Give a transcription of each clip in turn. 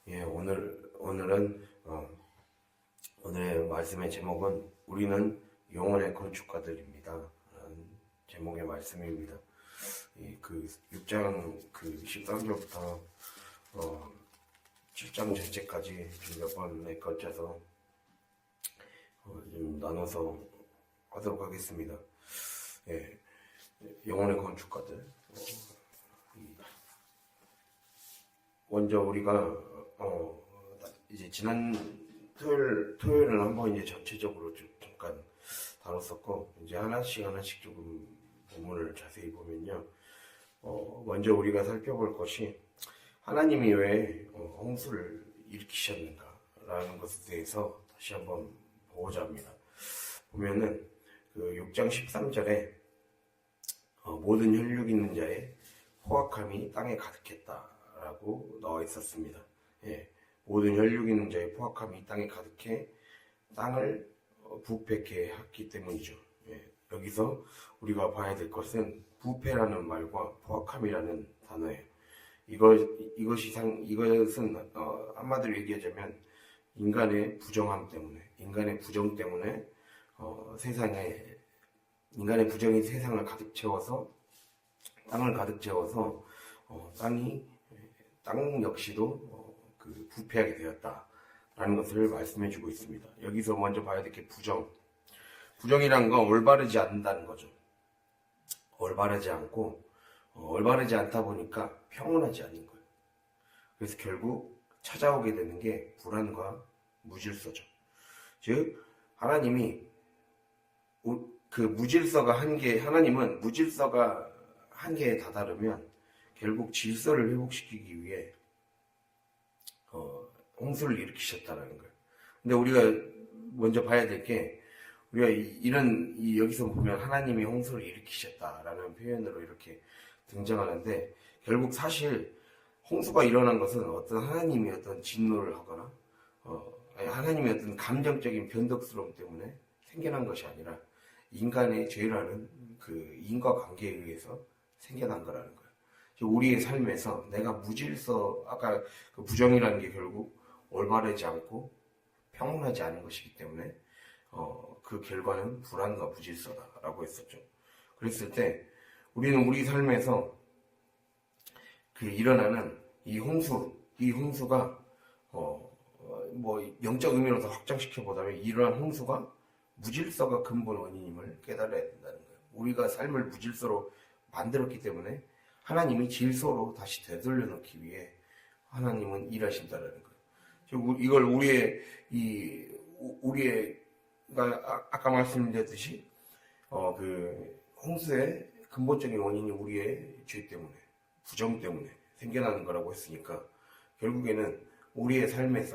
예, 오늘은 오늘의 말씀의 제목은 우리는 영혼의 건축가들입니다. 라는 제목의 말씀입니다. 그 6장 그 13절부터 7장 전체까지 좀 몇 번에 걸쳐서 좀 나눠서 하도록 하겠습니다. 예, 영혼의 건축가들. 먼저 우리가 이제 지난 토요일은 한번 이제 전체적으로 좀 잠깐 다뤘었고, 이제 하나씩 조금 본문을 자세히 보면요. 먼저 우리가 살펴볼 것이 하나님이 왜 홍수를 일으키셨는가라는 것에 대해서 다시 한번 보고자 합니다. 보면은 그 6장 13절에 모든 혈육 있는 자의 포악함이 땅에 가득했다라고 나와 있었습니다. 예, 모든 혈육 있는 자의 포악함이 땅에 가득해 땅을 부패케 했기 때문이죠. 예, 여기서 우리가 봐야 될 것은 부패라는 말과 포악함이라는 단어예요. 이것은 한마디로 얘기하자면 인간의 부정함 때문에, 인간의 부정 때문에 인간의 부정이 세상을 가득 채워서 땅을 가득 채워서 땅 역시도 그 부패하게 되었다라는 것을 말씀해주고 있습니다. 여기서 먼저 봐야 될 게 부정이란 건 올바르지 않는다는 거죠. 올바르지 않고 올바르지 않다 보니까 평온하지 않은 거예요. 그래서 결국 찾아오게 되는 게 불안과 무질서죠. 즉 하나님이 그 무질서가 하나님은 무질서가 한계에 다다르면 결국 질서를 회복시키기 위해 홍수를 일으키셨다는 거예요. 근데 우리가 먼저 봐야 될 게, 우리가 여기서 보면 하나님이 홍수를 일으키셨다라는 표현으로 이렇게 등장하는데, 결국 사실 홍수가 일어난 것은 어떤 하나님이 어떤 진노를 하거나 하나님의 어떤 감정적인 변덕스러움 때문에 생겨난 것이 아니라 인간의 죄라는 그 인과관계에 의해서 생겨난 거라는 거예요. 우리의 삶에서 내가 아까 그 부정이라는 게 결국 올바르지 않고 평온하지 않은 것이기 때문에 그 결과는 불안과 무질서다라고 했었죠. 그랬을 때 우리는 우리 삶에서 그 일어나는 이 홍수가 영적 의미로 더 확장시켜 보자면 이러한 홍수가 무질서가 근본 원인임을 깨달아야 된다는 거예요. 우리가 삶을 무질서로 만들었기 때문에 하나님이 질서로 다시 되돌려 놓기 위해 하나님은 일하신다는 거예요. 이걸 아까 말씀드렸듯이 그 홍수의 근본적인 원인이 우리의 죄 때문에, 부정 때문에 생겨나는 거라고 했으니까, 결국에는 우리의 삶에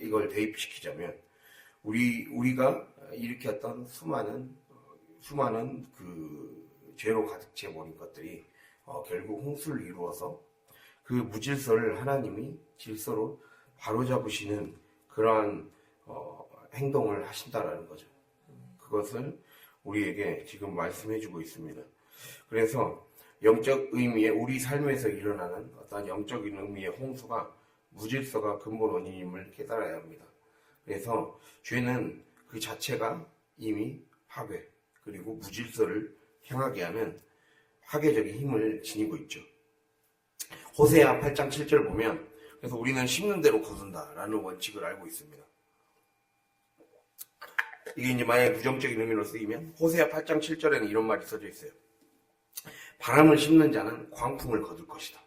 이걸 대입시키자면 우리가 일으켰던 수많은 그 죄로 가득 채워버린 것들이 결국 홍수를 이루어서 그 무질서를 하나님이 질서로 바로잡으시는 그러한 행동을 하신다라는 거죠. 그것을 우리에게 지금 말씀해주고 있습니다. 그래서 영적 의미의 우리 삶에서 일어나는 어떤 영적인 의미의 홍수가 무질서가 근본 원인임을 깨달아야 합니다. 그래서 죄는 그 자체가 이미 파괴 그리고 무질서를 향하게 하는 파괴적인 힘을 지니고 있죠. 호세아 8장 7절 보면, 그래서 우리는 심는 대로 거둔다라는 원칙을 알고 있습니다. 이게 이제 만약에 부정적인 의미로 쓰이면 호세아 8장 7절에는 이런 말이 써져 있어요. 바람을 심는 자는 광풍을 거둘 것이다.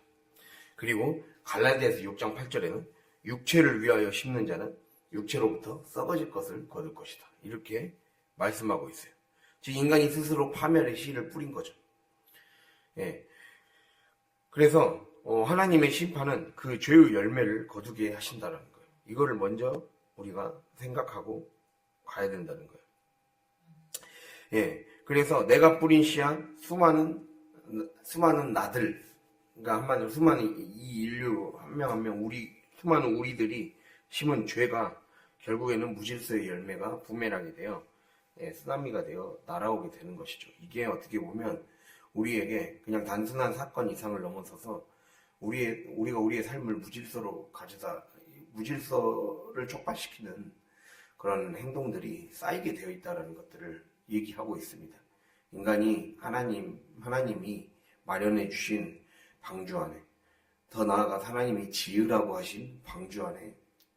그리고 갈라디아서 6장 8절에는 육체를 위하여 심는 자는 육체로부터 썩어질 것을 거둘 것이다. 이렇게 말씀하고 있어요. 즉 인간이 스스로 파멸의 씨를 뿌린 거죠. 예. 그래서 하나님의 심판은 그 죄의 열매를 거두게 하신다는 거예요. 이거를 먼저 우리가 생각하고 가야 된다는 거예요. 예. 그래서 내가 뿌린 씨앗 수많은 나들, 그러니까 한마디로 수많은 이 인류 한 명 한 명 수많은 우리들이 심은 죄가 결국에는 무질서의 열매가 부메랑이 되어 쓰나미가 되어 날아오게 되는 것이죠. 이게 어떻게 보면 우리에게 그냥 단순한 사건 이상을 넘어서서 우리가 우리의 삶을 무질서를 촉발시키는 그런 행동들이 쌓이게 되어 있다는 것들을 얘기하고 있습니다. 인간이 하나님이 마련해 주신 방주 안에, 더 나아가 하나님이 지으라고 하신 방주 안에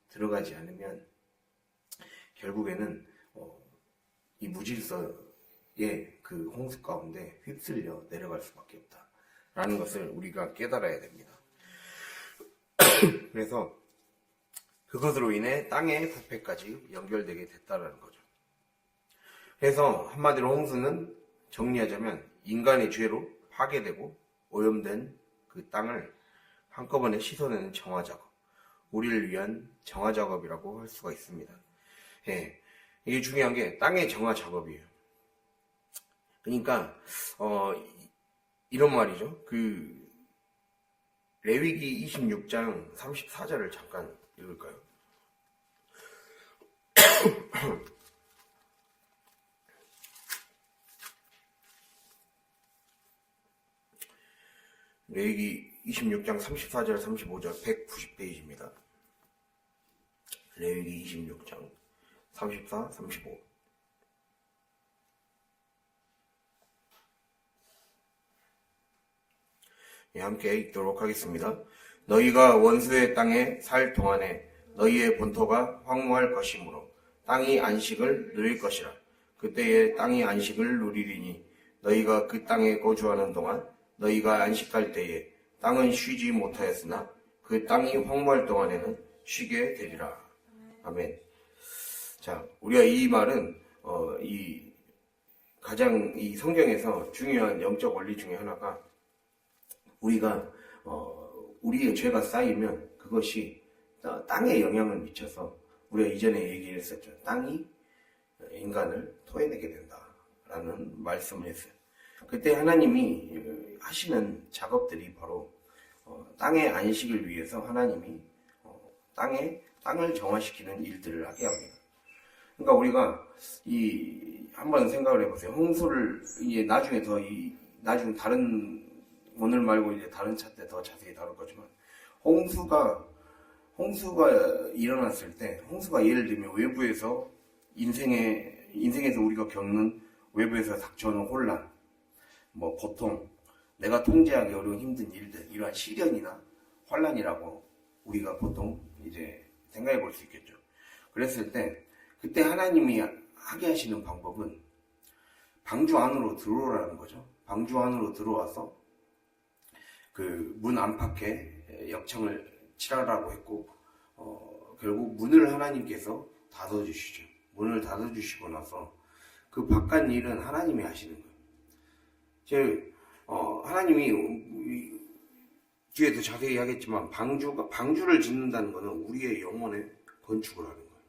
들어가지 않으면 결국에는 이 무질서의 그 홍수 가운데 휩쓸려 내려갈 수밖에 없다라는 것을 우리가 깨달아야 됩니다. 그래서 그것으로 인해 땅의 부패까지 연결되게 됐다라는 거죠. 그래서 한마디로 홍수는 정리하자면 인간의 죄로 파괴되고 오염된 그 땅을 한꺼번에 씻어내는 정화작업, 우리를 위한 정화작업이라고 할 수가 있습니다. 예, 이게 중요한 게 땅의 정화작업이에요. 그러니까 이런 말이죠. 그 레위기 26장 34절을 잠깐 읽을까요? 레위기 26장 34절 35절 190페이지입니다. 레위기 26장 34, 35. 예, 함께 읽도록 하겠습니다. 너희가 원수의 땅에 살 동안에 너희의 본토가 황무할 것이므로 땅이 안식을 누릴 것이라. 그때에 땅이 안식을 누리리니 너희가 그 땅에 거주하는 동안 너희가 안식할 때에 땅은 쉬지 못하였으나 그 땅이 황무할 동안에는 쉬게 되리라. 아멘. 자, 우리가 이 말은 가장 이 성경에서 중요한 영적 원리 중에 하나가 우리가 우리의 죄가 쌓이면 그것이 땅에 영향을 미쳐서 우리가 이전에 얘기를 했었죠. 땅이 인간을 토해내게 된다라는 말씀을 했어요. 그때 하나님이 하시는 작업들이 바로 땅의 안식을 위해서 하나님이 땅을 정화시키는 일들을 하게 합니다. 그러니까 우리가 한번 생각을 해보세요. 홍수를 이제 나중에 오늘 말고 이제 다른 차 때 더 자세히 다룰 거지만 홍수가 일어났을 때, 홍수가 예를 들면 외부에서 인생에서 우리가 겪는 외부에서 닥쳐오는 혼란, 고통, 내가 통제하기 어려운 힘든 일들, 이러한 시련이나 환란이라고 우리가 보통 이제 생각해 볼 수 있겠죠. 그랬을 때, 그때 하나님이 하게 하시는 방법은 방주 안으로 들어오라는 거죠. 방주 안으로 들어와서 그 문 안팎에 역청을 칠하라고 했고, 결국 문을 하나님께서 닫아주시죠. 문을 닫아주시고 나서 그 바깥 일은 하나님이 하시는 거예요. 하나님이 뒤에도 자세히 하겠지만 방주를 짓는다는 것은 우리의 영혼에 건축을 하는 거예요.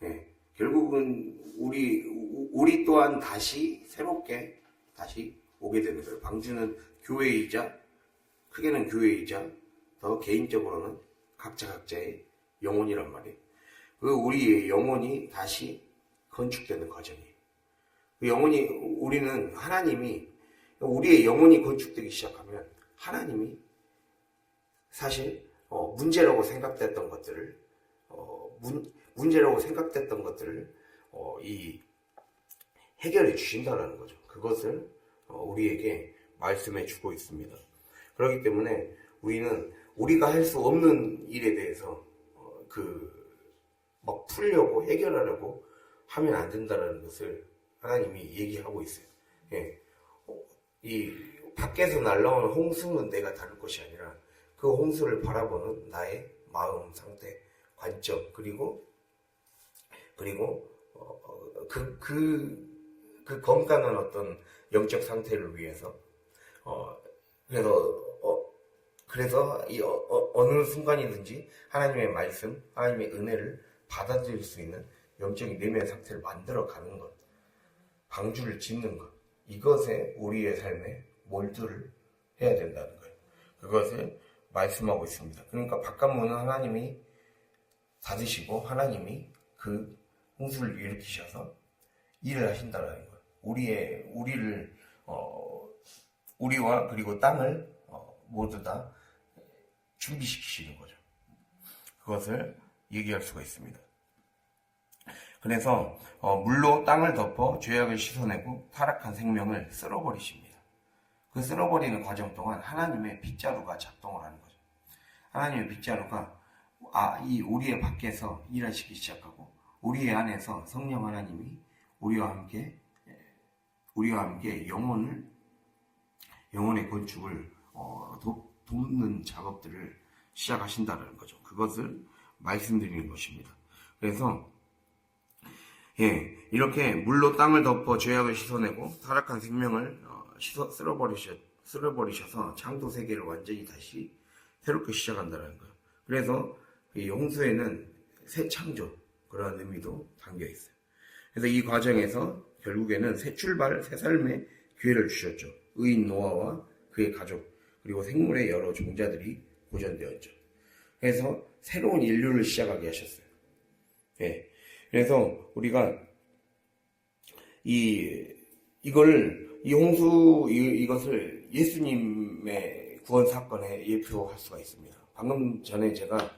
네, 결국은 우리 또한 다시 새롭게 다시 오게 되는 거예요. 방주는 크게는 교회이자 더 개인적으로는 각자의 영혼이란 말이에요. 우리의 영혼이 다시 건축되는 과정이에요. 우리는 하나님이 우리의 영혼이 건축되기 시작하면 하나님이 사실 문제라고 생각됐던 것들을 해결해 주신다는 거죠. 그것을 우리에게 말씀해 주고 있습니다. 그렇기 때문에 우리는 우리가 할 수 없는 일에 대해서 풀려고 해결하려고 하면 안 된다는 것을 하나님이 얘기하고 있어요. 예. 이 밖에서 날라오는 홍수는 내가 다룰 것이 아니라 그 홍수를 바라보는 나의 마음 상태, 관점, 그리고 그 건강한 어떤 영적 상태를 위해서 그래서 어느 순간이든지 하나님의 말씀, 하나님의 은혜를 받아들일 수 있는 영적인 내면의 상태를 만들어가는 것, 방주를 짓는 것, 이것에 우리의 삶에 몰두를 해야 된다는 거예요. 그것을 말씀하고 있습니다. 그러니까 바깥문은 하나님이 닫으시고 하나님이 그 홍수를 일으키셔서 일을 하신다는 거예요. 우리와 그리고 땅을 모두 다 준비시키시는 거죠. 그것을 얘기할 수가 있습니다. 그래서 물로 땅을 덮어 죄악을 씻어내고 타락한 생명을 쓸어버리십니다. 그 쓸어버리는 과정 동안 하나님의 빗자루가 작동을 하는 거죠. 하나님의 빗자루가 이 우리의 밖에서 일하시기 시작하고 우리의 안에서 성령 하나님이 우리와 함께 영혼의 건축을 돕는 작업들을 시작하신다는 거죠. 그것을 말씀드리는 것입니다. 그래서 이렇게 물로 땅을 덮어 죄악을 씻어내고 타락한 생명을 쓸어버리셔서 창조 세계를 완전히 다시 새롭게 시작한다는 거예요. 그래서 이 홍수에는 새 창조 그런 의미도 담겨 있어요. 그래서 이 과정에서 결국에는 새 출발, 새 삶의 기회를 주셨죠. 의인 노아와 그의 가족 그리고 생물의 여러 종자들이 보존되었죠. 그래서 새로운 인류를 시작하게 하셨어요. 그래서 우리가 이것을 예수님의 구원 사건에 예표할 수가 있습니다. 방금 전에 제가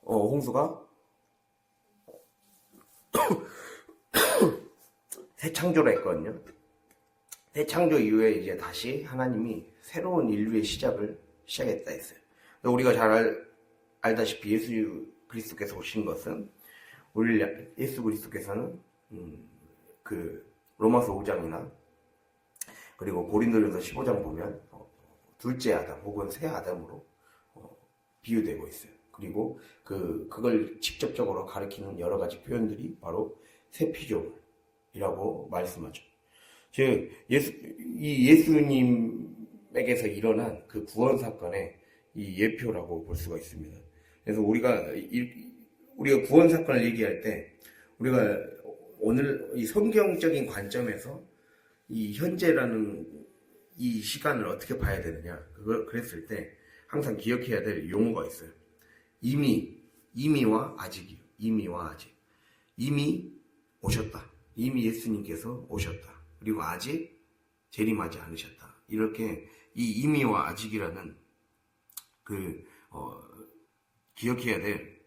홍수가 새 창조를 했거든요. 새 창조 이후에 이제 다시 하나님이 새로운 인류의 시작했다 했어요. 우리가 잘 알다시피 예수 그리스도께서 오신 것은 예수 그리스도께서는 그 로마서 5장이나 그리고 고린도전서 15장 보면 둘째 아담 혹은 새 아담으로 비유되고 있어요. 그리고 그걸 직접적으로 가리키는 여러 가지 표현들이 바로 새 피조물이라고 말씀하죠. 즉 예수님에게서 일어난 그 구원 사건의 이 예표라고 볼 수가 있습니다. 그래서 우리가 구원 사건을 얘기할 때 우리가 오늘 이 성경적인 관점에서 이 현재라는 이 시간을 어떻게 봐야 되느냐 그랬을 때 항상 기억해야 될 용어가 있어요. 이미와 아직이요. 이미와 아직. 이미 오셨다. 이미 예수님께서 오셨다. 그리고 아직 재림하지 않으셨다. 이렇게 이 이미와 아직이라는 기억해야 될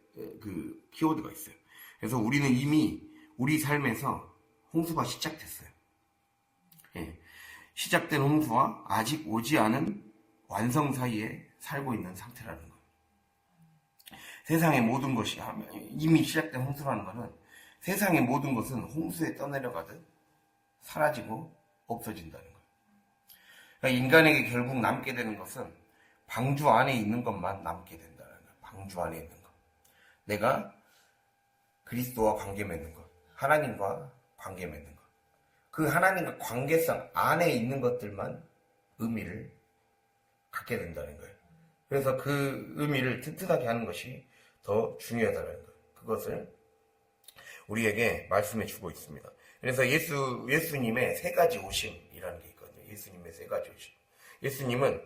키워드가 있어요. 그래서 우리는 이미 우리 삶에서 홍수가 시작됐어요. 시작된 홍수와 아직 오지 않은 완성 사이에 살고 있는 상태라는 거예요. 세상의 모든 것이 이미 시작된 홍수라는 것은 세상의 모든 것은 홍수에 떠내려가듯 사라지고 없어진다는 거예요. 그러니까 인간에게 결국 남게 되는 것은 방주 안에 있는 것만 남게 된다는 거예요. 방주 안에 있는 것. 내가 그리스도와 관계 맺는 것. 하나님과 관계 맺는 것. 그 하나님과 관계성 안에 있는 것들만 의미를 갖게 된다는 거예요. 그래서 그 의미를 튼튼하게 하는 것이 더 중요하다는 거예요. 그것을 우리에게 말씀해 주고 있습니다. 그래서 예수님의 세 가지 오심이라는 게 있거든요. 예수님의 세 가지 오심. 예수님은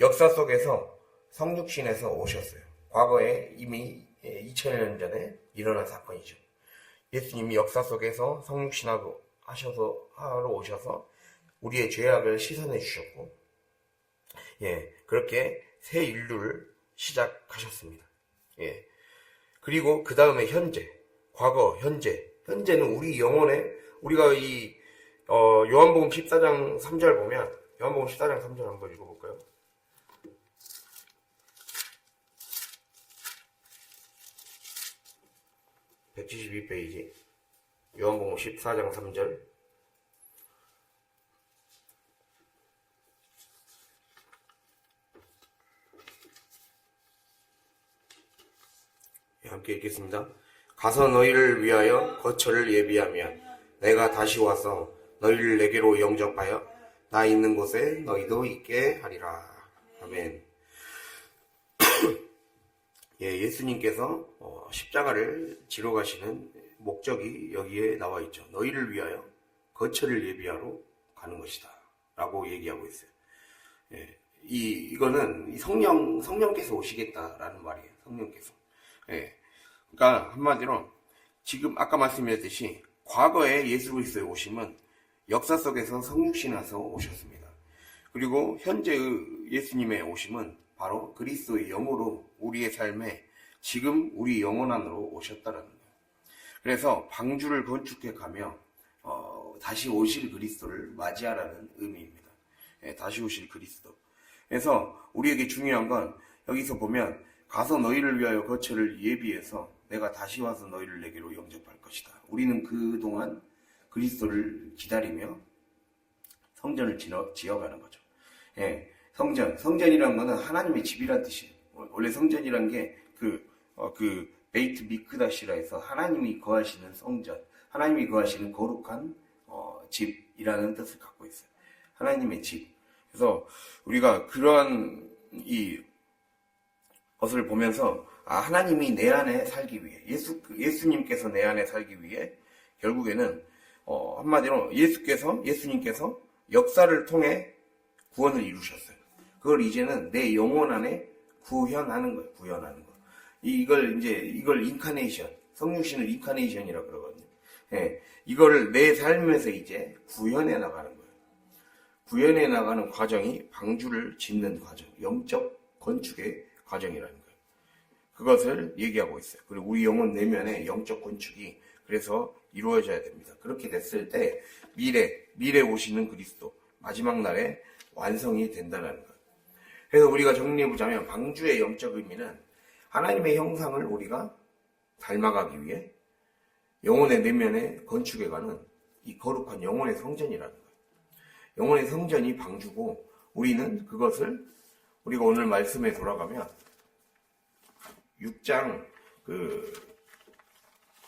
역사 속에서 성육신에서 오셨어요. 과거에 이미 2000년 전에 일어난 사건이죠. 예수님이 역사 속에서 성육신하러 오셔서 우리의 죄악을 씻어내 주셨고, 그렇게 새 인류를 시작하셨습니다. 그리고 그 다음에 과거, 현재는 우리 영혼에, 우리가 요한복음 14장 3절 보면, 요한복음 14장 3절 한번 읽어볼까요? (172페이지) 요한복음 14장 3절. 함께 읽겠습니다. 가서 너희를 위하여 거처를 예비하면 내가 다시 와서 너희를 내게로 영접하여 나 있는 곳에 너희도 있게 하리라. 아멘. 예수님께서 십자가를 지러 가시는 목적이 여기에 나와 있죠. 너희를 위하여 거처를 예비하러 가는 것이다 라고 얘기하고 있어요. 이거는 성령께서 오시겠다라는 말이에요. 성령께서. 그러니까 한마디로 지금 아까 말씀드렸듯이 과거에 예수 그리스도의 오심은 역사 속에서 성육신에서 오셨습니다. 그리고 현재의 예수님의 오심은 바로 그리스도의 영으로 우리의 삶에 지금 우리 영혼 안으로 오셨다라는 거예요. 그래서 방주를 건축해 가며 다시 오실 그리스도를 맞이하라는 의미입니다. 예, 다시 오실 그리스도. 그래서 우리에게 중요한 건 여기서 보면 가서 너희를 위하여 거처를 예비해서 내가 다시 와서 너희를 내게로 영접할 것이다. 우리는 그동안 그리스도를 기다리며 성전을 지어가는 거죠. 예, 성전이란 거는 하나님의 집이란 뜻이에요. 원래 성전이란 게 베이트 미크다시라 해서 하나님이 거하시는 성전, 하나님이 거하시는 거룩한 집이라는 뜻을 갖고 있어요. 하나님의 집. 그래서 우리가 그러한 이 것을 보면서 하나님이 내 안에 살기 위해 예수님께서 내 안에 살기 위해 결국에는 한마디로 예수님께서 역사를 통해 구원을 이루셨어요. 그걸 이제는 내 영혼 안에 구현하는 거예요. 구현하는 거. 이걸 인카네이션, 성육신을 인카네이션이라고 그러거든요. 예, 이거를 내 삶에서 이제 구현해 나가는 거예요. 구현해 나가는 과정이 방주를 짓는 과정, 영적 건축의 과정이라는 거예요. 그것을 얘기하고 있어요. 그리고 우리 영혼 내면의 영적 건축이 그래서 이루어져야 됩니다. 그렇게 됐을 때 미래 오시는 그리스도, 마지막 날에 완성이 된다는 거예요. 그래서 우리가 정리해보자면 방주의 영적 의미는 하나님의 형상을 우리가 닮아가기 위해 영혼의 내면에 건축해가는 이 거룩한 영혼의 성전이라는 거예요. 영혼의 성전이 방주고 우리는 그것을 우리가 오늘 말씀에 돌아가면 6장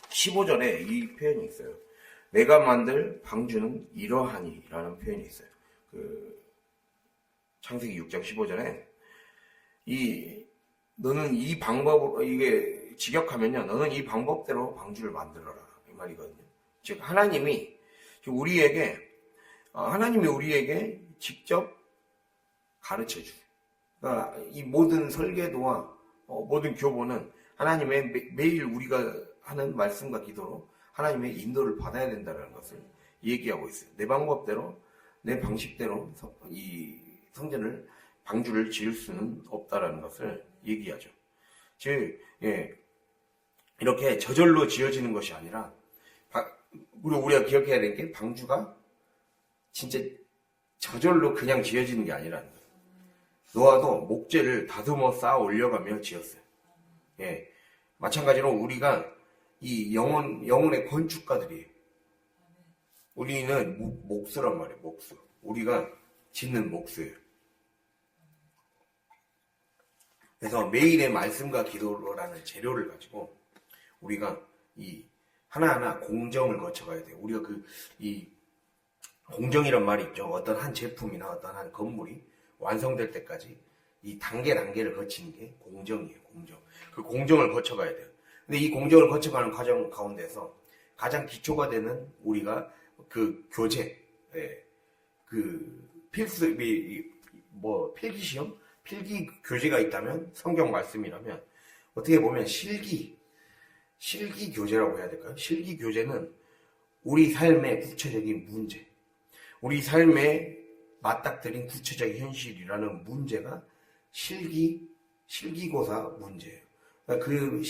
15절에 이 표현이 있어요. 내가 만들 방주는 이러하니 라는 표현이 있어요. 창세기 6장 15절에 너는 이 방법으로 이게 직역하면요. 너는 이 방법대로 방주를 만들어라. 이 말이거든요. 즉 하나님이 우리에게 직접 가르쳐 주세요. 그러니까 이 모든 설계도와 모든 교보는 하나님의 매일 우리가 하는 말씀과 기도로 하나님의 인도를 받아야 된다는 것을 얘기하고 있어요. 내 방법대로, 내 방식대로 이 성전을 방주를 지을 수는 없다라는 것을 얘기하죠. 즉, 이렇게 저절로 지어지는 것이 아니라, 우리가 기억해야 될 게 방주가 진짜 저절로 그냥 지어지는 게 아니라는 거예요. 노아도 목재를 다듬어 쌓아 올려가며 지었어요. 예. 마찬가지로 우리가 이 영혼의 건축가들이에요. 우리는 목수란 말이에요, 목수. 우리가 짓는 목수예요. 그래서 매일의 말씀과 기도라는 재료를 가지고 우리가 이 하나하나 공정을 거쳐가야 돼요. 우리가 이 공정이란 말이 있죠. 어떤 한 제품이나 어떤 한 건물이 완성될 때까지 이 단계를 거치는 게 공정이에요, 공정. 그 공정을 거쳐가야 돼요. 근데 이 공정을 거쳐가는 과정 가운데서 가장 기초가 되는 우리가 그 교재, 필기시험? 필기 교재가 있다면, 성경 말씀이라면, 어떻게 보면 실기 교재라고 해야 될까요? 실기 교재는 우리 삶의 구체적인 문제, 우리 삶에 맞닥뜨린 구체적인 현실이라는 문제가 실기고사 문제예요. 그러니까 그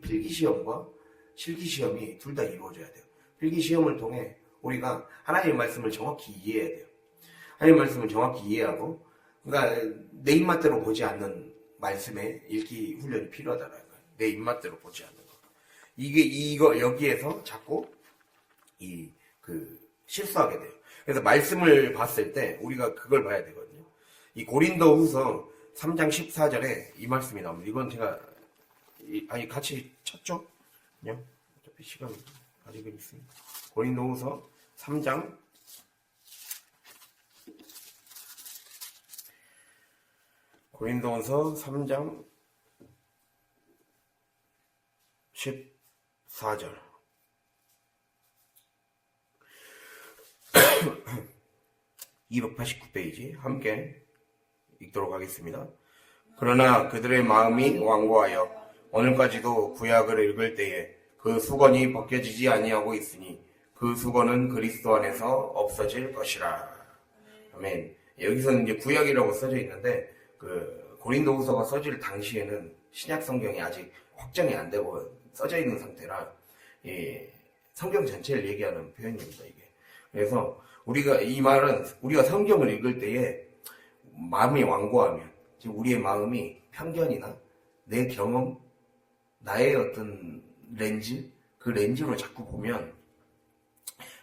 필기시험과 실기시험이 둘 다 이루어져야 돼요. 필기시험을 통해 우리가 하나님의 말씀을 정확히 이해해야 돼요. 하나님의 말씀을 정확히 이해하고, 그러니까 내 입맛대로 보지 않는 말씀의 읽기 훈련이 필요하다는 거예요. 내 입맛대로 보지 않는 거. 여기에서 자꾸 실수하게 돼요. 그래서 말씀을 봤을 때 우리가 그걸 봐야 되거든요. 이 고린도후서 3장 14절에 이 말씀이 나옵니다. 이건 제가 같이 쳤죠? 그냥 어차피 시간 가지고 있습니다. 고린도후서 3장 14절 289페이지 함께 읽도록 하겠습니다. 그러나 그들의 마음이 완고하여 오늘까지도 구약을 읽을 때에 그 수건이 벗겨지지 아니하고 있으니 그 수건은 그리스도 안에서 없어질 것이라. 아멘. 여기서는 이제 구약이라고 써져 있는데 고린도후서가 써질 당시에는 신약 성경이 아직 확정이 안 되고 써져 있는 상태라 성경 전체를 얘기하는 표현입니다, 이게. 그래서 이 말은 우리가 성경을 읽을 때에 마음이 완고하면, 즉 우리의 마음이 편견이나 내 경험, 나의 어떤 렌즈, 그 렌즈로 자꾸 보면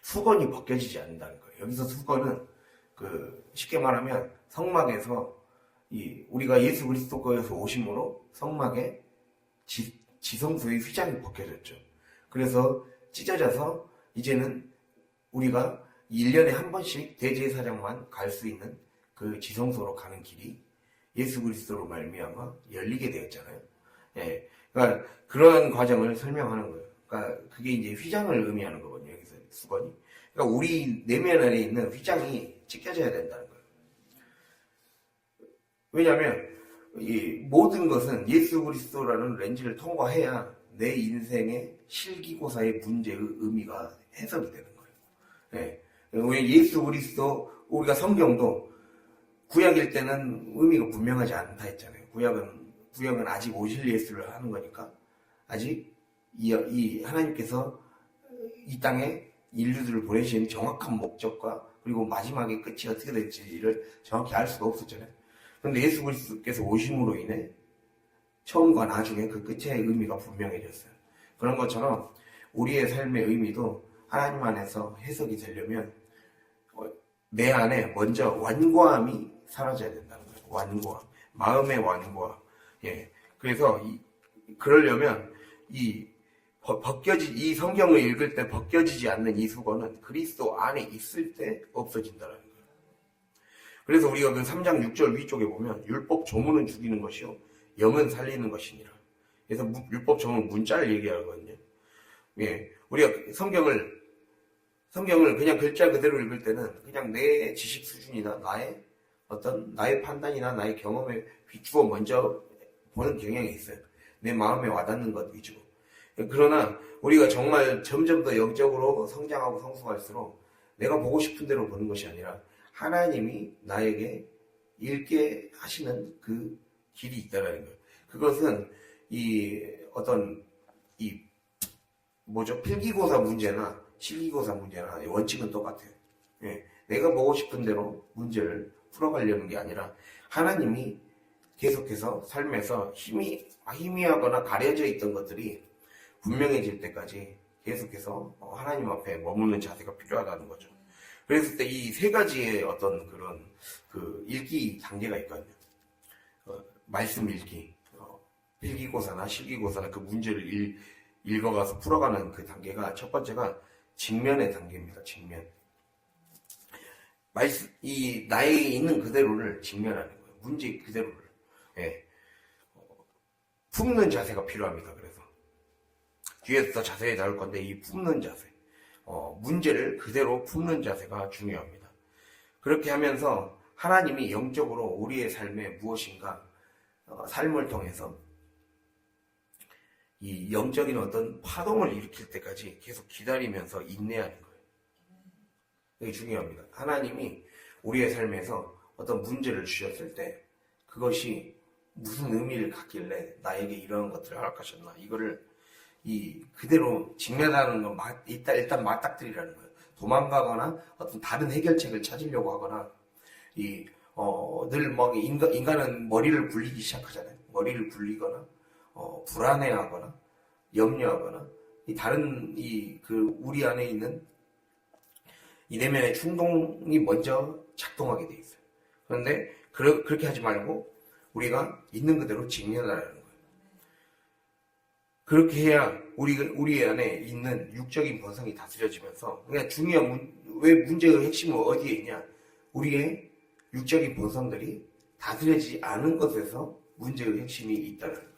수건이 벗겨지지 않는다는 거예요. 여기서 수건은 쉽게 말하면 성막에서 우리가 예수 그리스도께서 오심으로 성막에 지성소의 휘장이 벗겨졌죠. 그래서 찢어져서 이제는 우리가 1년에 한 번씩 대제사장만 갈 수 있는 그 지성소로 가는 길이 예수 그리스도로 말미암아 열리게 되었잖아요. 예, 그러니까 그런 과정을 설명하는 거예요. 그러니까 그게 이제 휘장을 의미하는 거거든요. 여기서 수건이. 그러니까 우리 내면 안에 있는 휘장이 찢겨져야 된다는 거예요. 왜냐하면 이 모든 것은 예수 그리스도라는 렌즈를 통과해야 내 인생의 실기고사의 문제의 의미가 해석이 되는 거예요. 예. 왜 예수 그리스도, 우리가 성경도 구약일 때는 의미가 분명하지 않다 했잖아요. 구약은 아직 오실 예수를 하는 거니까 아직 이 하나님께서 이 땅에 인류들을 보내신 정확한 목적과 그리고 마지막의 끝이 어떻게 될지를 정확히 알 수가 없었잖아요. 그런데 예수 그리스도께서 오심으로 인해 처음과 나중에 그 끝의 의미가 분명해졌어요. 그런 것처럼 우리의 삶의 의미도 하나님 안에서 해석이 되려면 내 안에 먼저 완고함이 사라져야 된다는 거예요. 완고함. 마음의 완고함. 예. 그래서 그러려면 이 성경을 읽을 때 벗겨지지 않는 이 수건은 그리스도 안에 있을 때 없어진다는 거예요. 그래서 우리가 그 3장 6절 위쪽에 보면 율법 조문은 죽이는 것이요 영은 살리는 것이니라. 그래서 율법 조문 문자를 얘기하거든요. 예. 우리가 성경을 그냥 글자 그대로 읽을 때는 그냥 내 지식 수준이나 나의 판단이나 나의 경험에 비추어 먼저 보는 경향이 있어요. 내 마음에 와닿는 것 위주로. 그러나 우리가 정말 점점 더 영적으로 성장하고 성숙할수록 내가 보고 싶은 대로 보는 것이 아니라 하나님이 나에게 읽게 하시는 그 길이 있다는 거예요. 그것은 필기고사 문제나 실기고사 문제나 원칙은 똑같아요. 예, 내가 보고 싶은 대로 문제를 풀어가려는 게 아니라 하나님이 계속해서 삶에서 희미하거나 가려져 있던 것들이 분명해질 때까지 계속해서 하나님 앞에 머무는 자세가 필요하다는 거죠. 그랬을 때 이 세 가지의 어떤 그런 읽기 단계가 있거든요. 말씀 읽기, 필기고사나 실기고사나 그 문제를 읽어가서 풀어가는 그 단계가 첫 번째가 직면의 단계입니다. 직면. 나에 있는 그대로를 직면하는 거예요. 문제 그대로를. 예. 품는 자세가 필요합니다. 그래서 뒤에서 더 자세히 다룰 건데 이 품는 자세, 문제를 그대로 품는 자세가 중요합니다. 그렇게 하면서 하나님이 영적으로 우리의 삶에 무엇인가 삶을 통해서 이 영적인 어떤 파동을 일으킬 때까지 계속 기다리면서 인내하는 거예요. 이게 중요합니다. 하나님이 우리의 삶에서 어떤 문제를 주셨을 때 그것이 무슨 의미를 갖길래 나에게 이런 것들을 허락하셨나, 이거를 그대로 직면하는 건 일단 맞닥뜨리라는 거예요. 도망가거나 어떤 다른 해결책을 찾으려고 하거나 늘 인간은 머리를 굴리기 시작하잖아요. 머리를 굴리거나 불안해하거나 염려하거나 다른 우리 안에 있는 이 내면의 충동이 먼저 작동하게 돼 있어요. 그런데 그렇게 하지 말고 우리가 있는 그대로 직면하라는 거예요. 그렇게 해야 우리 안에 있는 육적인 본성이 다스려지면서, 그러니까 왜 문제의 핵심은 어디에 있냐? 우리의 육적인 본성들이 다스려지지 않은 것에서 문제의 핵심이 있다는 거예요.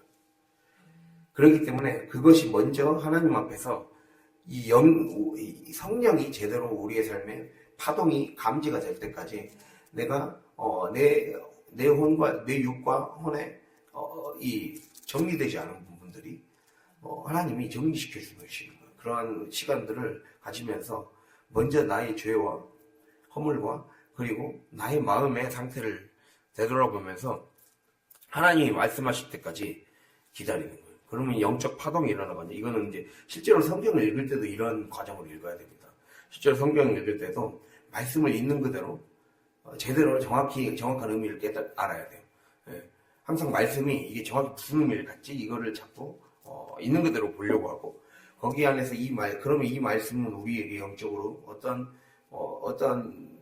그렇기 때문에 그것이 먼저 하나님 앞에서 이 성령이 제대로 우리의 삶에 파동이 감지가 될 때까지 내가 내 혼과 내 육과 혼에 정리되지 않은 부분들이 하나님이 정리시켜 주시는 거예요. 그러한 시간들을 가지면서 먼저 나의 죄와 허물과 그리고 나의 마음의 상태를 되돌아보면서 하나님이 말씀하실 때까지 기다리는 거예요. 그러면 영적 파동이 일어나거든요. 이거는 이제 실제로 성경을 읽을 때도 이런 과정을 읽어야 됩니다. 실제로 성경을 읽을 때도 말씀을 있는 그대로 제대로 정확한 의미를 알아야 돼요. 예. 항상 말씀이 이게 정확히 무슨 의미를 갖지 이거를 자꾸 있는 그대로 보려고 하고 거기 안에서 그러면 이 말씀은 우리에게 영적으로 어떤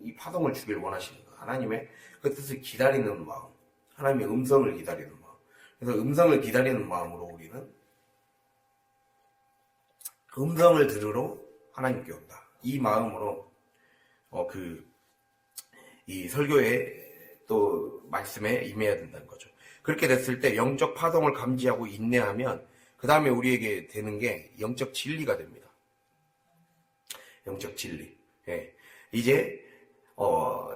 이 파동을 주길 원하시는 거. 하나님의 그 뜻을 기다리는 마음, 하나님의 음성을 기다리는 마음. 그래서 음성을 기다리는 마음으로 우리는 음성을 들으러 하나님께 온다. 이 마음으로 이 설교에 또 말씀에 임해야 된다는 거죠. 그렇게 됐을 때 영적 파동을 감지하고 인내하면 그 다음에 우리에게 되는 게 영적 진리가 됩니다. 영적 진리. 예. 이제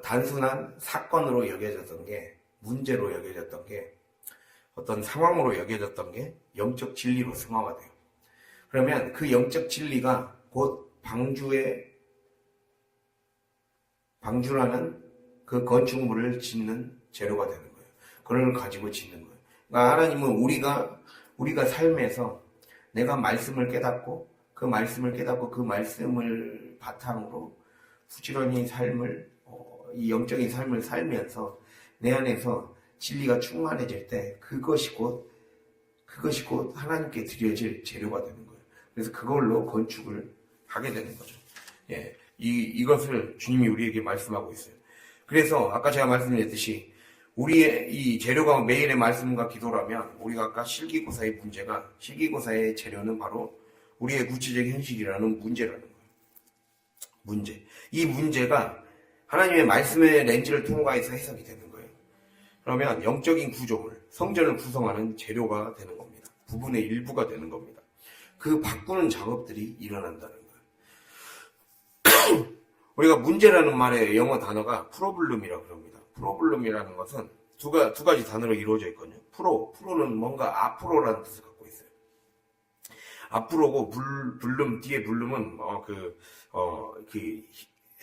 단순한 사건으로 여겨졌던 게 문제로 여겨졌던 게 어떤 상황으로 여겨졌던 게 영적 진리로 승화가 돼요. 그러면 그 영적 진리가 곧 방주라는 그 건축물을 짓는 재료가 되는 거예요. 그걸 가지고 짓는 거예요. 그러니까 하나님은 우리가 삶에서 내가 말씀을 깨닫고 그 말씀을 바탕으로 부지런히 이 영적인 삶을 살면서 내 안에서 진리가 충만해질 때 그것이 곧 하나님께 드려질 재료가 되는 거예요. 그래서 그걸로 건축을 하게 되는 거죠. 예, 이것을 주님이 우리에게 말씀하고 있어요. 그래서 아까 제가 말씀드렸듯이 우리의 이 재료가 매일의 말씀과 기도라면 우리가 아까 실기고사의 재료는 바로 우리의 구체적 현실이라는 문제라는 거예요. 문제. 이 문제가 하나님의 말씀의 렌즈를 통과해서 해석이 되는 거예요. 그러면 영적인 구조물, 성전을 구성하는 재료가 되는 겁니다. 부분의 일부가 되는 겁니다. 그 바꾸는 작업들이 일어난다는 거예요. 우리가 문제라는 말의 영어 단어가 프로블럼이라고 합니다. 프로블럼이라는 것은 두 가지 단어로 이루어져 있거든요. 프로는 뭔가 앞으로라는 뜻을 갖고 있어요. 앞으로고 뒤에 블룸은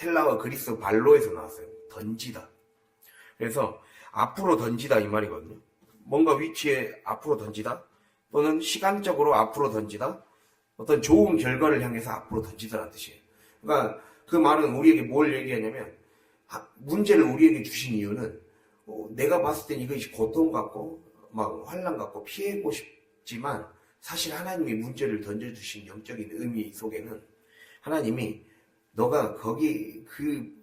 헬라어 그리스 발로에서 나왔어요. 던지다. 그래서 앞으로 던지다 이 말이거든요. 뭔가 위치에 앞으로 던지다 또는 시간적으로 앞으로 던지다 어떤 좋은 결과를 향해서 앞으로 던지다라는 뜻이에요. 그러니까 그 말은 우리에게 뭘 얘기하냐면 문제를 우리에게 주신 이유는 내가 봤을 땐 이것이 고통 같고 막 환난 같고 피하고 싶지만 사실 하나님이 문제를 던져주신 영적인 의미 속에는 하나님이 너가 거기 그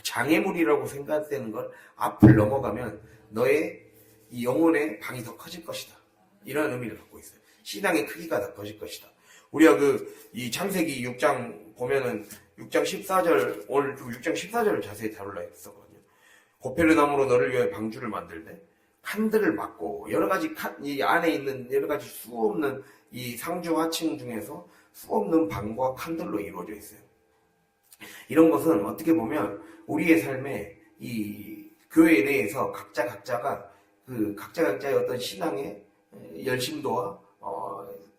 장애물이라고 생각되는 걸 앞을 넘어가면 너의 이 영혼의 방이 더 커질 것이다. 이런 의미를 갖고 있어요. 신앙의 크기가 더 커질 것이다. 우리가 이 창세기 6장 보면은 6장 14절, 오늘 6장 14절을 자세히 다룰라 했었거든요. 고페르나무로 너를 위해 방주를 만들 때 칸들을 막고 여러 가지 이 안에 있는 여러 가지 수없는 이 상주 하층 중에서 수없는 방과 칸들로 이루어져 있어요. 이런 것은 어떻게 보면 우리의 삶에 이 교회 내에서 각자의 어떤 신앙의 열심도와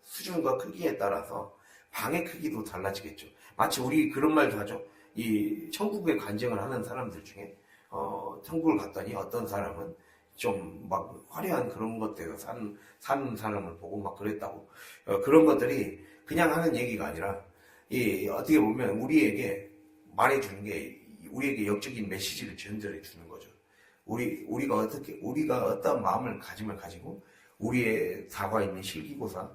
수준과 크기에 따라서 방의 크기도 달라지겠죠. 마치 우리 그런 말도 하죠. 이 천국에 간증을 하는 사람들 중에 천국을 갔더니 어떤 사람은 좀 막 화려한 그런 것들에서 사는 사람을 보고 막 그랬다고. 그런 것들이 그냥 하는 얘기가 아니라 어떻게 보면 우리에게 말해주는 게 우리에게 영적인 메시지를 전달해 주는 거죠. 우리가 어떤 마음을 가지고 우리의 사과 있는 실기고사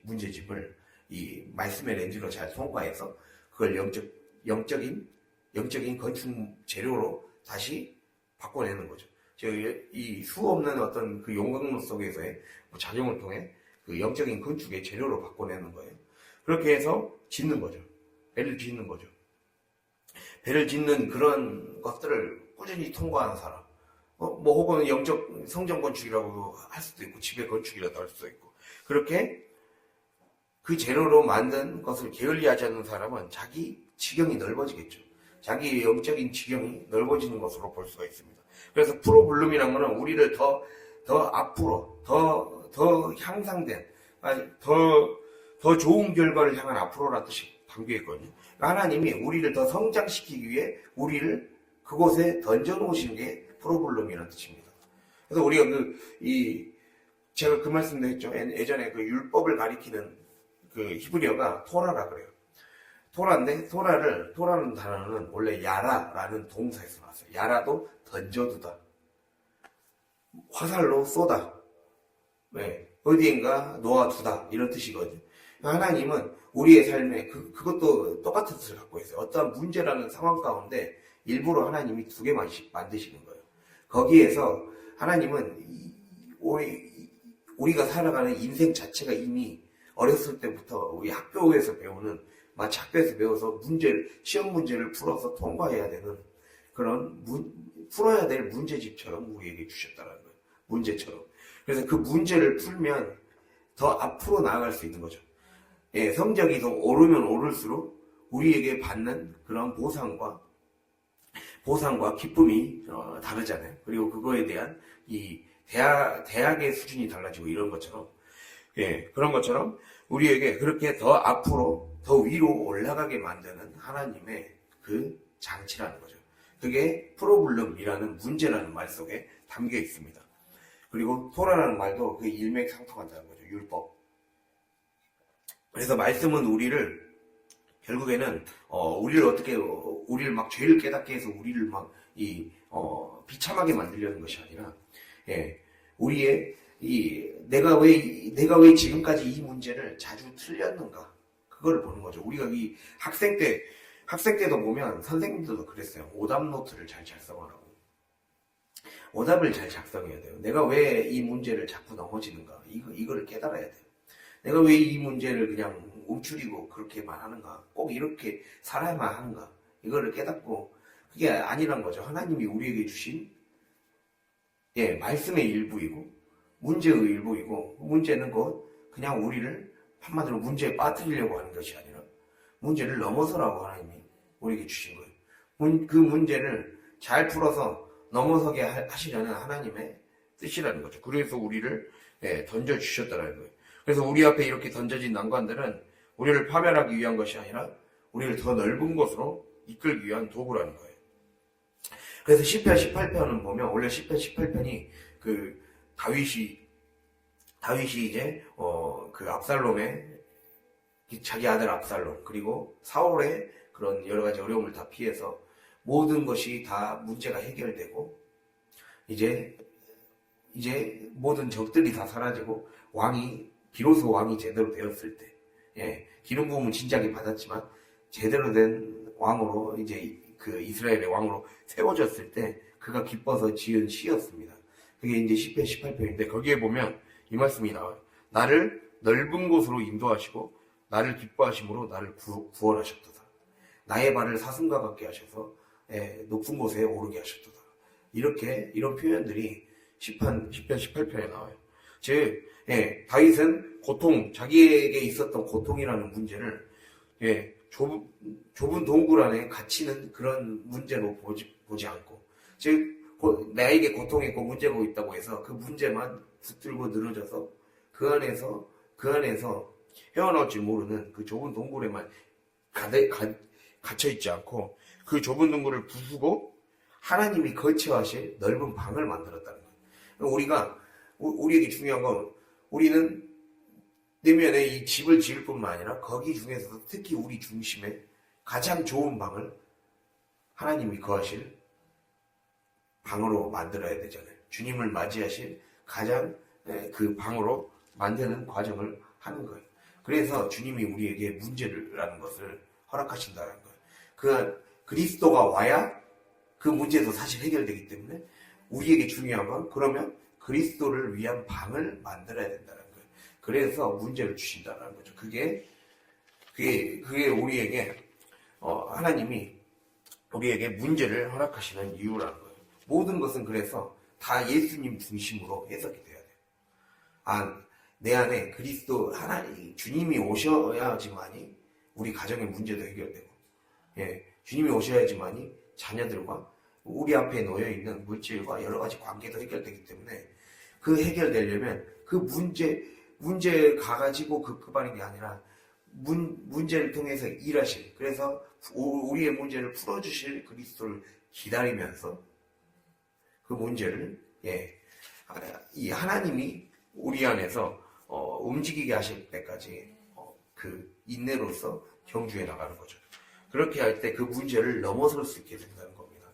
문제집을 이 말씀의 렌즈로 잘 통과해서 그걸 영적인 건축 재료로 다시 바꿔내는 거죠. 이 수없는 어떤 그 용광로 속에서의 작용을 통해 그 영적인 건축의 재료로 바꿔내는 거예요. 그렇게 해서 짓는 거죠. 배를 짓는 거죠. 배를 짓는 그런 것들을 꾸준히 통과하는 사람. 혹은 영적 성전 건축이라고도 할 수도 있고, 집의 건축이라도 할 수도 있고. 그렇게 그 재료로 만든 것을 게을리하지 않는 사람은 자기 지경이 넓어지겠죠. 자기 영적인 지경이 넓어지는 것으로 볼 수가 있습니다. 그래서 프로블룸이라는 것은 우리를 더 앞으로, 더 향상된, 더 좋은 결과를 향한 앞으로라는 뜻이 담겨 있거든요. 하나님이 우리를 더 성장시키기 위해 우리를 그곳에 던져놓으신 게 프로블룸이라는 뜻입니다. 그래서 우리가 제가 그 말씀도 했죠. 예전에 그 율법을 가리키는 그 히브리어가 토라라 그래요. 토라인데, 토라는 단어는 원래 야라라는 동사에서 나왔어요. 야라도 던져두다. 화살로 쏘다. 네, 어디인가 놓아두다. 이런 뜻이거든요. 하나님은 우리의 삶에 그것도 똑같은 뜻을 갖고 있어요. 어떠한 문제라는 상황 가운데 일부러 하나님이 두 개만씩 만드시는 거예요. 거기에서 하나님은 우리가 살아가는 인생 자체가 이미 어렸을 때부터 우리 학교에서 배우는, 마치 학교에서 배워서 시험 문제를 풀어서 통과해야 되는 그런 풀어야 될 문제집처럼 우리에게 주셨다는 거예요. 문제처럼. 그래서 그 문제를 풀면 더 앞으로 나아갈 수 있는 거죠. 예, 성적이 더 오르면 오를수록 우리에게 받는 그런 보상과 기쁨이 다르잖아요. 그리고 그거에 대한 이 대학의 수준이 달라지고 이런 것처럼, 예, 그런 것처럼 우리에게 그렇게 더 앞으로 더 위로 올라가게 만드는 하나님의 그 장치라는 거죠. 그게 프로블럼이라는 문제라는 말 속에 담겨 있습니다. 그리고 토라라는 말도 그 일맥상통한다는 거죠. 율법. 그래서 말씀은 우리를 결국에는 우리를 막 죄를 깨닫게 해서 우리를 막 비참하게 만들려는 것이 아니라, 예, 우리의 내가 왜 지금까지 이 문제를 자주 틀렸는가, 그걸 보는 거죠. 우리가 이 학생 때도 보면 선생님들도 그랬어요. 오답 노트를 잘 작성하라고. 오답을 잘 작성해야 돼요. 내가 왜 이 문제를 자꾸 넘어지는가, 이거를 깨달아야 돼요. 내가 왜 이 문제를 그냥 움츠리고 그렇게만 하는가, 꼭 이렇게 살아야만 하는가, 이거를 깨닫고, 그게 아니란 거죠. 하나님이 우리에게 주신, 예, 말씀의 일부이고 문제의 일부이고, 문제는 그냥 우리를 한마디로 문제에 빠뜨리려고 하는 것이 아니라 문제를 넘어서라고 하나님이 우리에게 주신 거예요. 그 문제를 잘 풀어서 넘어서게 하시려는 하나님의 뜻이라는 거죠. 그래서 우리를, 예, 던져주셨다는 거예요. 그래서 우리 앞에 이렇게 던져진 난관들은 우리를 파멸하기 위한 것이 아니라 우리를 더 넓은 곳으로 이끌기 위한 도구라는 거예요. 그래서 시편 18편은 보면, 원래 시편 18편이 그 다윗이 이제 그 압살롬의, 자기 아들 압살롬, 그리고 사울의 그런 여러 가지 어려움을 다 피해서 모든 것이 다 문제가 해결되고 이제 모든 적들이 다 사라지고 비로소 왕이 제대로 되었을 때, 예, 기름 부음은 진작에 받았지만 제대로 된 왕으로, 이제 그 이스라엘의 왕으로 세워졌을 때 그가 기뻐서 지은 시였습니다. 그게 이제 시편 18편인데 거기에 보면 이 말씀이 나와요. 나를 넓은 곳으로 인도하시고 나를 기뻐하심으로 나를 구원하셨도다. 나의 발을 사슴과 같게 하셔서, 예, 높은 곳에 오르게 하셨도다. 이런 표현들이 시편 18편에 나와요. 즉, 예, 다윗은 자기에게 있었던 고통이라는 문제를, 예, 좁은 동굴 안에 갇히는 그런 문제로 보지 않고, 즉, 나에게 고통이 있고 문제가 있다고 해서 그 문제만 붙들고 늘어져서 그 안에서 헤어나올 줄 모르는 그 좁은 동굴에만 갇혀있지 않고, 그 좁은 동굴을 부수고 하나님이 거처하실 넓은 방을 만들었다는 거예요. 우리에게 중요한 건, 우리는 내면에 이 집을 지을 뿐만 아니라 거기 중에서도 특히 우리 중심에 가장 좋은 방을 하나님이 거하실 방으로 만들어야 되잖아요. 주님을 맞이하실 가장 그 방으로 만드는 과정을 하는 거예요. 그래서 주님이 우리에게 문제라는 것을 허락하신다는 거예요. 그리스도가 와야 그 문제도 사실 해결되기 때문에 우리에게 중요한 건, 그러면 그리스도를 위한 방을 만들어야 된다는 거예요. 그래서 문제를 주신다는 거죠. 그게 우리에게, 하나님이 우리에게 문제를 허락하시는 이유라는 거예요. 모든 것은 그래서 다 예수님 중심으로 해석이 돼야 돼요. 내 안에 주님이 오셔야지만이 우리 가정의 문제도 해결되고, 예, 주님이 오셔야지만이 자녀들과 우리 앞에 놓여있는 물질과 여러 가지 관계도 해결되기 때문에, 그 해결되려면 그 문제 가가지고 급급하는 게 아니라 문제를 통해서 일하실, 그래서 우리의 문제를 풀어주실 그리스도를 기다리면서 그 문제를, 예, 이 하나님이 우리 안에서 움직이게 하실 때까지 그 인내로서 경주해 나가는 거죠. 그렇게 할 때 그 문제를 넘어설 수 있게 된다는 겁니다.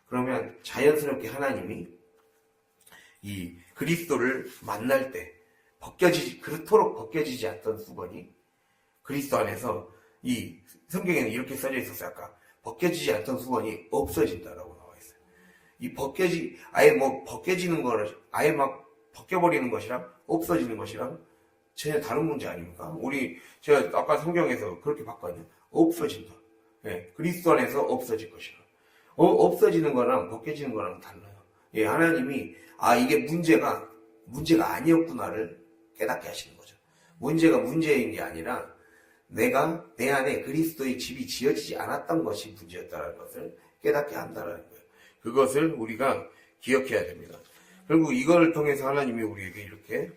그러면 자연스럽게 하나님이 이 그리스도를 만날 때 그토록 벗겨지지 않던 수건이 그리스도 안에서 이 성경에는 이렇게 써져 있었어요. 아까 벗겨지지 않던 수건이 없어진다라고 나와 있어요. 아예 벗겨지는 거를 아예 막 벗겨버리는 것이랑 없어지는 것이랑 전혀 다른 문제 아닙니까? 제가 아까 성경에서 그렇게 봤거든요. 없어진다. 예, 그리스도 안에서 없어질 것이라. 없어지는 거랑 벗겨지는 거랑 달라요. 예, 하나님이 이게 문제가 아니었구나를 깨닫게 하시는 거죠. 문제가 문제인 게 아니라 내가 내 안에 그리스도의 집이 지어지지 않았던 것이 문제였다는 것을 깨닫게 한다는 거예요. 그것을 우리가 기억해야 됩니다. 결국 이걸 통해서 하나님이 우리에게 이렇게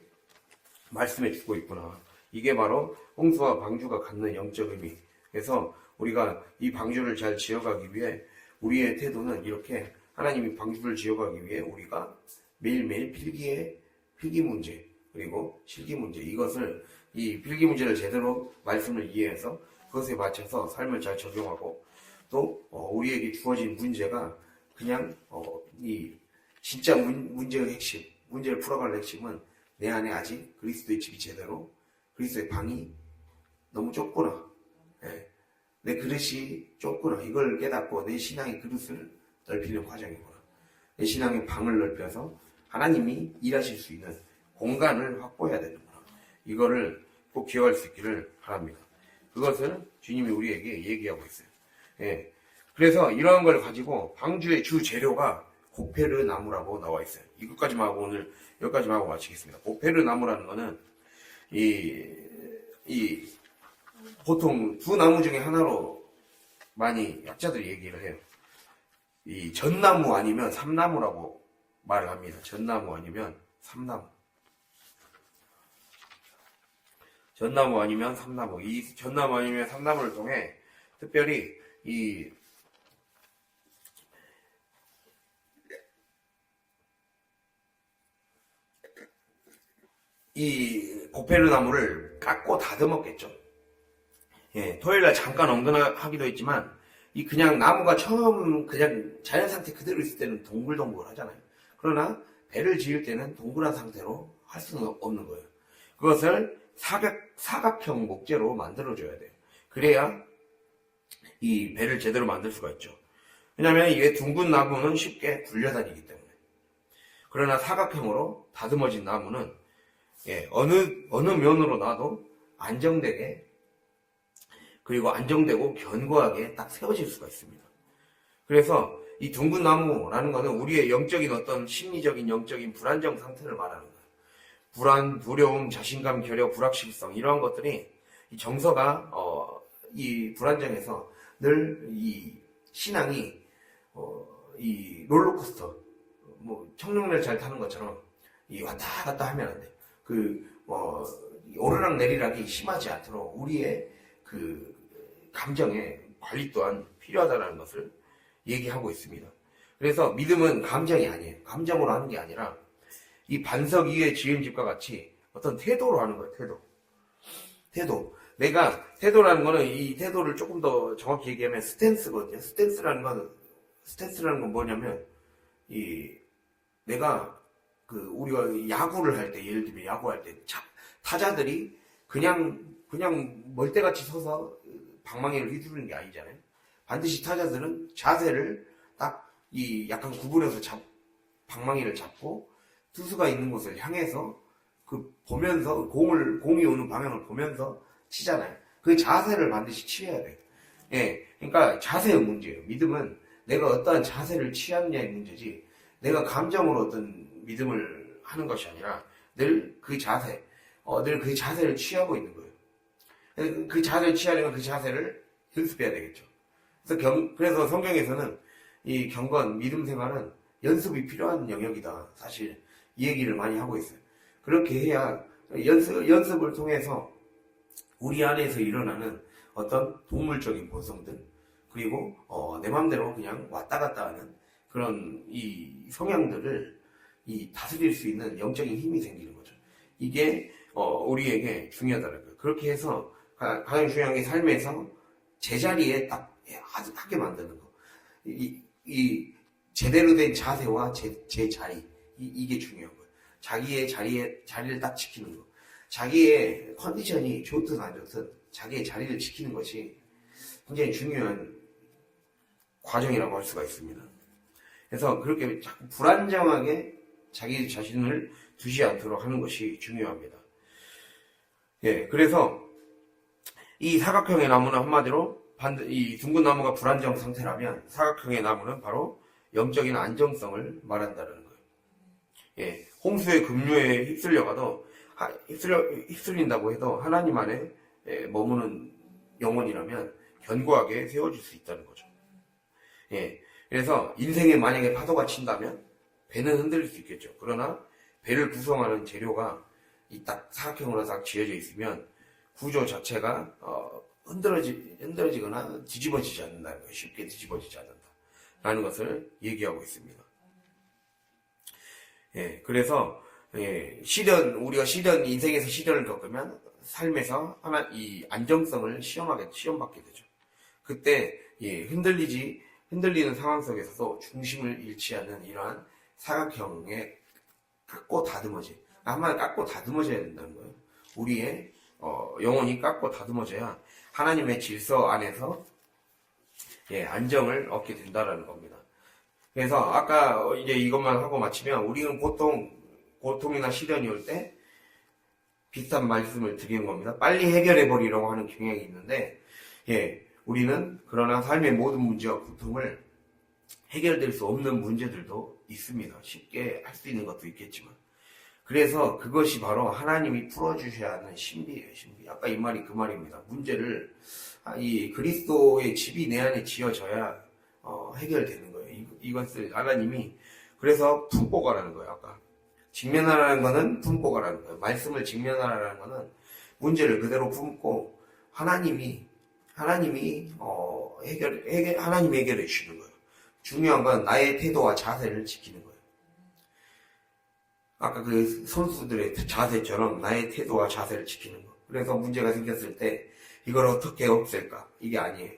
말씀해 주고 있구나. 이게 바로 홍수와 방주가 갖는 영적 의미. 그래서 우리가 이 방주를 잘 지어가기 위해 우리의 태도는 이렇게 하나님이 방주를 지어가기 위해 우리가 매일매일 필기 문제 그리고 실기 문제 이 필기 문제를 제대로 말씀을 이해해서 그것에 맞춰서 삶을 잘 적용하고 또 우리에게 주어진 문제가 그냥 이 진짜 문제의 핵심 문제를 풀어갈 핵심은 내 안에 아직 그리스도의 집이 제대로 그리스도의 방이 너무 좁구나. 예. 내 그릇이 좁구나. 이걸 깨닫고 내 신앙의 그릇을 넓히는 과정이구나. 내 신앙의 방을 넓혀서 하나님이 일하실 수 있는 공간을 확보해야 되는구나. 이거를 꼭 기억할 수 있기를 바랍니다. 그것을 주님이 우리에게 얘기하고 있어요. 예. 그래서 이러한 걸 가지고 방주의 주 재료가 고페르 나무라고 나와 있어요. 이것까지만 하고 오늘 여기까지만 하고 마치겠습니다. 고페르 나무라는 거는 보통 두 나무 중에 하나로 많이 약자들이 얘기를 해요. 이 전나무 아니면 삼나무라고 말을 합니다. 전나무 아니면 삼나무. 전나무 아니면 삼나무. 이 전나무 아니면 삼나무를 통해 특별히 이 고페르 나무를 깎고 다듬었겠죠. 예, 토요일날 잠깐 언급하기도 했지만 그냥 나무가 처음 그냥 자연 상태 그대로 있을 때는 동글동글 하잖아요. 그러나 배를 지을 때는 동그란 상태로 할 수는 없는 거예요. 그것을 사각형 목재로 만들어줘야 돼요. 그래야 이 배를 제대로 만들 수가 있죠. 왜냐하면 이게 둥근 나무는 쉽게 굴려다니기 때문에. 그러나 사각형으로 다듬어진 나무는 어느 면으로 놔도 안정되게 그리고 안정되고 견고하게 딱 세워질 수가 있습니다. 그래서 이 둥근 나무라는 것은 우리의 영적인 어떤 심리적인 영적인 불안정 상태를 말하는 거예요. 불안, 두려움, 자신감, 결여, 불확실성 이러한 것들이 이 정서가 이 불안정해서 늘 이 신앙이 이 롤러코스터 청룡을 잘 타는 것처럼 이 왔다 갔다 하면 안 돼. 오르락 내리락이 심하지 않도록 우리의 그 감정의 관리 또한 필요하다는 것을 얘기하고 있습니다. 그래서 믿음은 감정이 아니에요. 감정으로 하는 게 아니라 이 반석 위에 지은 집과 같이 어떤 태도로 하는 거예요. 태도라는 거는 이 태도를 조금 더 정확히 얘기하면 스탠스거든요. 스탠스라는 건 뭐냐면 내가 우리가 야구를 할 때, 예를 들면 야구할 때 타자들이 그냥 멀대같이 서서 방망이를 휘두르는 게 아니잖아요. 반드시 타자들은 자세를 딱 약간 구부려서 방망이를 잡고 투수가 있는 곳을 향해서 보면서 공이 오는 방향을 보면서 치잖아요. 그 자세를 반드시 취해야 돼요. 예, 그러니까 자세의 문제예요. 믿음은 내가 어떠한 자세를 취하느냐의 문제지 내가 감정으로 어떤 믿음을 하는 것이 아니라 늘 그 자세를 취하고 있는 거예요. 그 자세를 취하려면 그 자세를 연습해야 되겠죠. 그래서 성경에서는 이 경건, 믿음 생활은 연습이 필요한 영역이다. 사실 이 얘기를 많이 하고 있어요. 그렇게 해야 연습을 통해서 우리 안에서 일어나는 어떤 동물적인 본성들 그리고 내 맘대로 그냥 왔다 갔다 하는 그런 이 성향들을 이 다스릴 수 있는 영적인 힘이 생기는 거죠. 이게 우리에게 중요하다는 거예요. 그렇게 해서 가장 중요한 게 삶에서 제자리에 딱 하게 만드는 거. 이 제대로 된 자세와 제 자리, 이게 중요한 거예요. 자기의 자리를 딱 지키는 거. 자기의 컨디션이 좋든 안 좋든 자기의 자리를 지키는 것이 굉장히 중요한 과정이라고 할 수가 있습니다. 그래서 그렇게 자꾸 불안정하게 자기 자신을 두지 않도록 하는 것이 중요합니다. 예, 그래서 이 사각형의 나무는 한마디로 이 둥근 나무가 불안정 상태라면 사각형의 나무는 바로 영적인 안정성을 말한다는 거예요. 예, 홍수의 급류에 휩쓸려가도 휩쓸린다고 해도 하나님 안에 머무는 영혼이라면 견고하게 세워질 수 있다는 거죠. 예, 그래서 인생에 만약에 파도가 친다면 배는 흔들릴 수 있겠죠. 그러나 배를 구성하는 재료가 이 딱 사각형으로 딱 지어져 있으면 구조 자체가 흔들어지거나 뒤집어지지 않는다는 거예요. 쉽게 뒤집어지지 않는다라는 것을 얘기하고 있습니다. 예, 그래서 우리가 인생에서 시련을 겪으면 삶에서 이 안정성을 시험받게 되죠. 그때 흔들리는 상황 속에서도 중심을 잃지 않는 이러한 사각형에 깎고 다듬어지. 한마디로 깎고 다듬어져야 된다는 거예요. 우리의 영혼이 깎고 다듬어져야 하나님의 질서 안에서 안정을 얻게 된다라는 겁니다. 그래서 아까 이제 이것만 하고 마치면 우리는 고통이나 시련이 올 때 비슷한 말씀을 드리는 겁니다. 빨리 해결해 버리려고 하는 경향이 있는데, 우리는 그러나 삶의 모든 문제와 고통을 해결될 수 없는 문제들도 있습니다. 쉽게 할 수 있는 것도 있겠지만. 그래서 그것이 바로 하나님이 풀어주셔야 하는 신비예요, 신비. 아까 이 말이 그 말입니다. 문제를, 이 그리스도의 집이 내 안에 지어져야 해결되는 거예요. 이것을 하나님이, 그래서 품고 가라는 거예요, 아까. 직면하라는 거는 품고 가라는 거예요. 말씀을 직면하라는 거는 문제를 그대로 품고 하나님이 해결해 주시는 거예요. 중요한 건 나의 태도와 자세를 지키는 거예요. 아까 그 선수들의 자세처럼 나의 태도와 자세를 지키는 거. 그래서 문제가 생겼을 때 이걸 어떻게 없앨까? 이게 아니에요.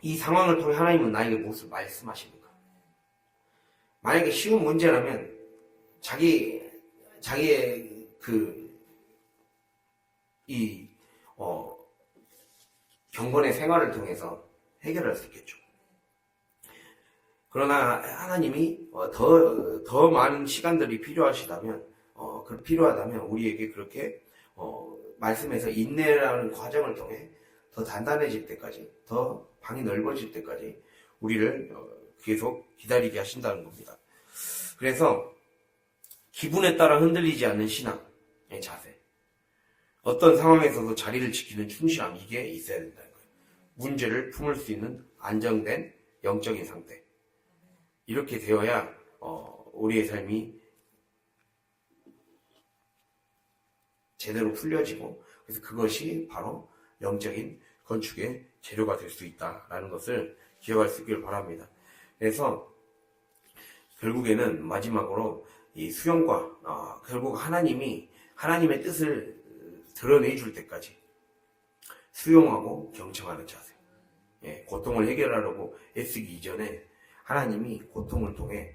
이 상황을 통해 하나님은 나에게 무엇을 말씀하십니까? 만약에 쉬운 문제라면 자기의 경건의 생활을 통해서 해결할 수 있겠죠. 그러나 하나님이 더 많은 시간들이 필요하다면 우리에게 그렇게 말씀에서 인내라는 과정을 통해 더 단단해질 때까지, 더 방이 넓어질 때까지 우리를 계속 기다리게 하신다는 겁니다. 그래서 기분에 따라 흔들리지 않는 신앙의 자세, 어떤 상황에서도 자리를 지키는 충실함, 이게 있어야 된다는 거예요. 문제를 품을 수 있는 안정된 영적인 상태, 이렇게 되어야 우리의 삶이 제대로 풀려지고, 그래서 그것이 바로 영적인 건축의 재료가 될 수 있다라는 것을 기억할 수 있기를 바랍니다. 그래서 결국에는 마지막으로 이 수용과 결국 하나님의 뜻을 드러내줄 때까지 수용하고 경청하는 자세. 고통을 해결하려고 애쓰기 이전에 하나님이 고통을 통해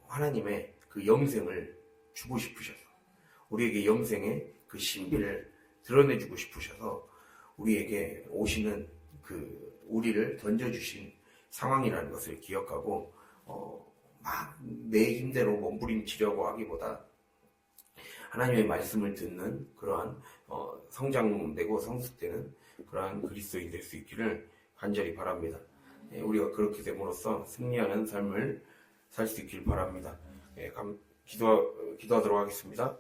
하나님의 그 영생을 주고 싶으셔서, 우리에게 영생의 그 신비를 드러내주고 싶으셔서 우리에게 오시는 우리를 던져주신 상황이라는 것을 기억하고 막 내 힘대로 몸부림치려고 하기보다 하나님의 말씀을 듣는 그러한 성장되고 성숙되는 그러한 그리스도인 될 수 있기를 간절히 바랍니다. 우리가 그렇게 됨으로써 승리하는 삶을 살 수 있길 바랍니다. 기도하도록 하겠습니다.